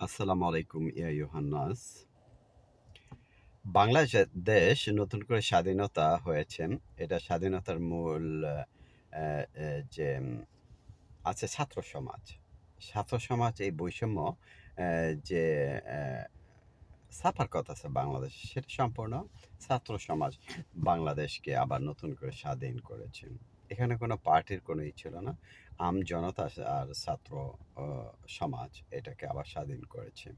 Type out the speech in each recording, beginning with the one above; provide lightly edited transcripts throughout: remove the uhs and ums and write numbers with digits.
আসসালামু আলাইকুম ইয়া ইউহান্নাস। বাংলাদেশ নতুন করে স্বাধীনতা হয়েছে। এটা স্বাধীনতার মূল আহ, যে আছে ছাত্র সমাজ। ছাত্র সমাজ এই বৈষম্য যে ছাপার কথা আছে বাংলাদেশ, সেটা সম্পূর্ণ ছাত্র সমাজ বাংলাদেশকে আবার নতুন করে স্বাধীন করেছে। এখানে কোনো পার্টির কোনো ছিল না। জনতা আর ছাত্র সমাজ এটাকে আবার স্বাধীন করেছে।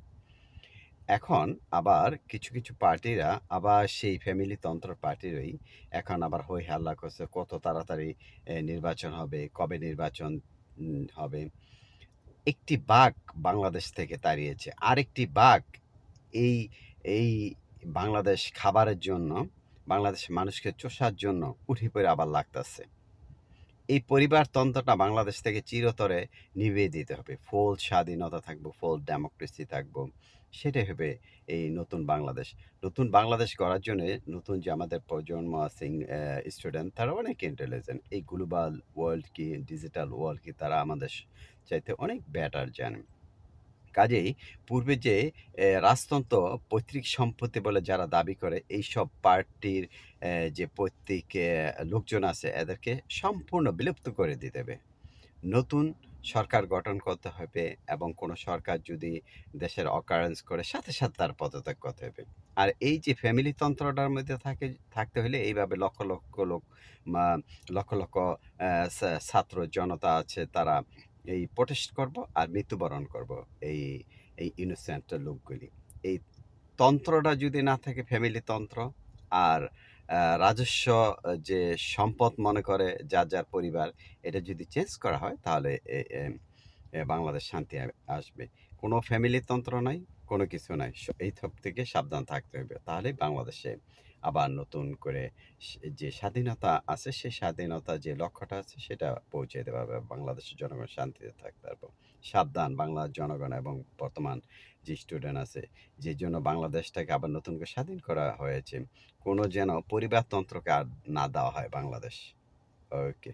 এখন আবার কিছু পার্টিরা আবার সেই ফ্যামিলিতন্ত্র পার্টিরই এখন আবার হই হাল্লা করছে কত তাড়াতাড়ি নির্বাচন হবে, কবে নির্বাচন হবে। একটি বাঘ বাংলাদেশ থেকে তাড়িয়েছে, আরেকটি বাঘ এই এই বাংলাদেশ খাবারের জন্য, বাংলাদেশের মানুষকে চষার জন্য উঠে পড়ে আবার লাগতেছে। এই পরিবারতন্ত্রটা বাংলাদেশ থেকে চিরতরে নিভিয়ে দিতে হবে। ফুল স্বাধীনতা থাকবো, ফুল ডেমোক্রেসি থাকবো। সেটাই হবে এই নতুন বাংলাদেশ। নতুন বাংলাদেশ গড়ার জন্যে নতুন যে আমাদের প্রজন্ম আছে স্টুডেন্ট, তারা অনেক ইন্টেলিজেন্ট। এই গ্লোবাল ওয়ার্ল্ড কি, ডিজিটাল ওয়ার্ল্ড কি, তারা আমাদের চাইতে অনেক বেটার জানে। কাজেই পূর্বে যে রাজতন্ত্র পৈতৃক সম্পত্তি বলে যারা দাবি করে, এইসব পার্টির যে পৈতৃক লোকজন আছে, এদেরকে সম্পূর্ণ বিলুপ্ত করে দিতে হবে। নতুন সরকার গঠন করতে হবে এবং কোনো সরকার যদি দেশের অকারেন্স করে, সাথে সাথে তার পদত্যাগ করতে হবে। আর এই যে ফ্যামিলিতন্ত্রটার মধ্যে থাকতে হলে এইভাবে লক্ষ লক্ষ লোক, মা লক্ষ লক্ষ ছাত্র জনতা আছে, তারা এই প্রোটেস্ট করব আর মৃত্যুবরণ করব এই এই ইনোসেন্ট লোকগুলি। এই তন্ত্রটা যদি না থাকে, ফ্যামিলিতন্ত্র আর রাজস্ব যে সম্পদ মনে করে যার পরিবার, এটা যদি চেঞ্জ করা হয় তাহলে বাংলাদেশ শান্তি আসবে। কোনো ফ্যামিলিতন্ত্র নাই, কোনো কিছু নাই। এই সব থেকে সাবধান থাকতে হবে। তাহলেই বাংলাদেশে আবার নতুন করে যে স্বাধীনতা আছে, সেই স্বাধীনতা যে লক্ষ্যটা আছে সেটা পৌঁছে দেওয়া হবে। বাংলাদেশের জনগণ শান্তিতে থাকতে পারবো। সাবধান বাংলার জনগণ এবং বর্তমান যে স্টুডেন্ট আছে, যে জন্য বাংলাদেশটাকে আবার নতুন করে স্বাধীন করা হয়েছে, কোনো যেন পরিবারতন্ত্রকে আর না দেওয়া হয় বাংলাদেশ। ওকে।